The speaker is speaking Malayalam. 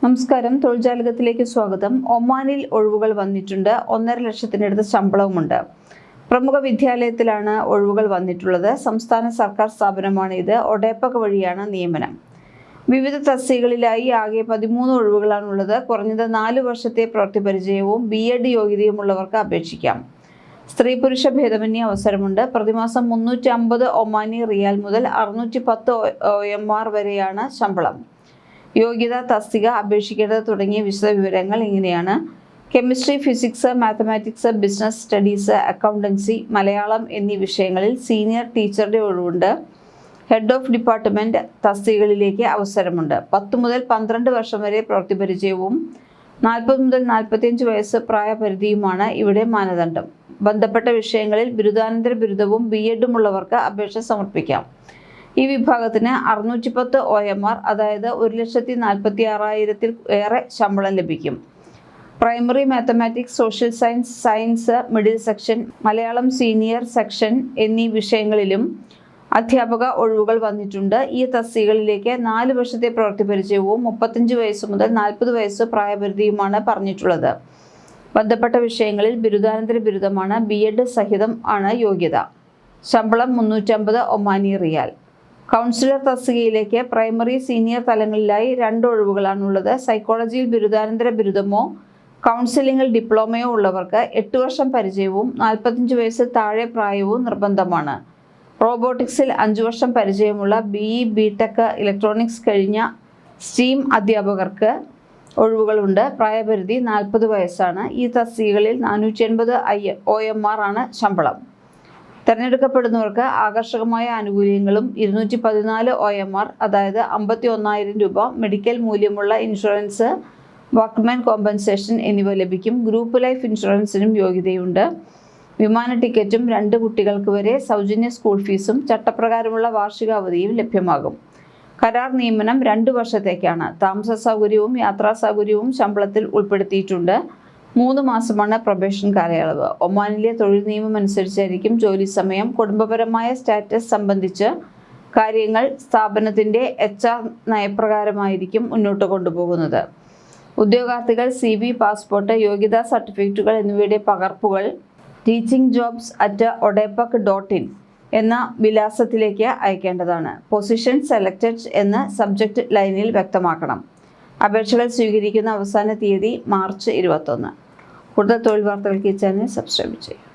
നമസ്കാരം, തൊഴിൽജാലകത്തിലേക്ക് സ്വാഗതം. ഒമാനിൽ ഒഴിവുകൾ വന്നിട്ടുണ്ട്. 1.5 ലക്ഷത്തിനടുത്ത് ശമ്പളവുമുണ്ട്. പ്രമുഖ വിദ്യാലയത്തിലാണ് ഒഴിവുകൾ വന്നിട്ടുള്ളത്. സംസ്ഥാന സർക്കാർ സ്ഥാപനമാണ് ഇത്. ഒഡേപക് വഴിയാണ് നിയമനം. വിവിധ തസ്തികകളിലായി ആകെ 13 ഒഴിവുകളാണുള്ളത്. കുറഞ്ഞത് 4 വർഷത്തെ പ്രവൃത്തി പരിചയവും BEd യോഗ്യതയുമുള്ളവർക്ക് അപേക്ഷിക്കാം. സ്ത്രീ പുരുഷ ഭേദമന്യേ അവസരമുണ്ട്. പ്രതിമാസം 350 ഒമാനി റിയാൽ മുതൽ 610 OMR വരെയാണ് ശമ്പളം. യോഗ്യത, തസ്തിക, അപേക്ഷിക്കേണ്ടത് തുടങ്ങിയ വിശദവിവരങ്ങൾ ഇങ്ങനെയാണ്. Chemistry, physics, mathematics, business studies, accountancy, Malayalam എന്നീ വിഷയങ്ങളിൽ സീനിയർ ടീച്ചറുടെ ഒഴിവുണ്ട്. ഹെഡ് ഓഫ് ഡിപ്പാർട്ട്മെൻറ്റ് തസ്തികകളിലേക്ക് അവസരമുണ്ട്. 10 മുതൽ 12 വർഷം വരെ പ്രവൃത്തി പരിചയവും 40 മുതൽ 45 വയസ്സ് പ്രായപരിധിയുമാണ് ഇവിടെ മാനദണ്ഡം. ബന്ധപ്പെട്ട വിഷയങ്ങളിൽ ബിരുദാനന്തര ബിരുദവും BEdും ഉള്ളവർക്ക് അപേക്ഷ സമർപ്പിക്കാം. ഈ വിഭാഗത്തിന് 610 OMR, അതായത് 1,46,000-ൽ ഏറെ ശമ്പളം ലഭിക്കും. Primary, mathematics, social science, science middle section, Malayalam senior section എന്നീ വിഷയങ്ങളിലും അധ്യാപക ഒഴിവുകൾ വന്നിട്ടുണ്ട്. ഈ തസ്തികകളിലേക്ക് 4 വർഷത്തെ പ്രവൃത്തി പരിചയവും 35 വയസ്സ് മുതൽ 40 വയസ്സ് പ്രായപരിധിയുമാണ് പറഞ്ഞിട്ടുള്ളത്. ബന്ധപ്പെട്ട വിഷയങ്ങളിൽ ബിരുദാനന്തര ബിരുദമാണ്. BEd സഹിതം ആണ് യോഗ്യത. ശമ്പളം 350 ഒമാനി റിയാൽ. കൗൺസിലർ തസ്തികയിലേക്ക് പ്രൈമറി, സീനിയർ തലങ്ങളിലായി 2 ഒഴിവുകളാണുള്ളത്. സൈക്കോളജിയിൽ ബിരുദാനന്തര ബിരുദമോ കൗൺസിലിംഗിൽ ഡിപ്ലോമയോ ഉള്ളവർക്ക് 8 വർഷം പരിചയവും 45 വയസ്സിൽ താഴെ പ്രായവും നിർബന്ധമാണ്. റോബോട്ടിക്സിൽ 5 വർഷം പരിചയമുള്ള BE, BTech, ഇലക്ട്രോണിക്സ് കഴിഞ്ഞ STEAM അധ്യാപകർക്ക് ഒഴിവുകളുണ്ട്. പ്രായപരിധി 40 വയസ്സാണ്. ഈ തസ്തികകളിൽ 480 OMR ആണ് ശമ്പളം. തിരഞ്ഞെടുക്കപ്പെടുന്നവർക്ക് ആകർഷകമായ ആനുകൂല്യങ്ങളും 214 OMR, അതായത് 51,000 രൂപ, മെഡിക്കൽ മൂല്യമുള്ള ഇൻഷുറൻസ്, വർക്ക്മാൻ കോമ്പൻസേഷൻ എന്നിവ ലഭിക്കും. ഗ്രൂപ്പ് ലൈഫ് ഇൻഷുറൻസിനും യോഗ്യതയുണ്ട്. വിമാന ടിക്കറ്റും 2 കുട്ടികൾക്ക് വരെ സൗജന്യ സ്കൂൾ ഫീസും ചട്ടപ്രകാരമുള്ള വാർഷികാവധിയും ലഭ്യമാകും. കരാർ നിയമനം 2 വർഷത്തേക്കാണ്. താമസ സൗകര്യവും യാത്രാ സൗകര്യവും ശമ്പളത്തിൽ ഉൾപ്പെടുത്തിയിട്ടുണ്ട്. 3 മാസമാണ് പ്രൊബേഷൻ കാലയളവ്. ഒമാനിലെ തൊഴിൽ നിയമം അനുസരിച്ചായിരിക്കും ജോലി സമയം. കുടുംബപരമായ സ്റ്റാറ്റസ് സംബന്ധിച്ച് കാര്യങ്ങൾ സ്ഥാപനത്തിൻ്റെ HR നയപ്രകാരമായിരിക്കും മുന്നോട്ട് കൊണ്ടുപോകുന്നത്. ഉദ്യോഗാർത്ഥികൾ CV, പാസ്പോർട്ട്, യോഗ്യതാ സർട്ടിഫിക്കറ്റുകൾ എന്നിവയുടെ പകർപ്പുകൾ teachingjobs@odepak.in എന്ന വിലാസത്തിലേക്ക് അയക്കേണ്ടതാണ്. പൊസിഷൻ സെലക്റ്റഡ് എന്ന് സബ്ജക്റ്റ് ലൈനിൽ വ്യക്തമാക്കണം. അപേക്ഷകൾ സ്വീകരിക്കുന്ന അവസാന തീയതി മാർച്ച് 21. കൂടുതൽ തൊഴിൽ വാർത്തകൾക്ക് ഈ ചാനൽ സബ്സ്ക്രൈബ് ചെയ്യുക.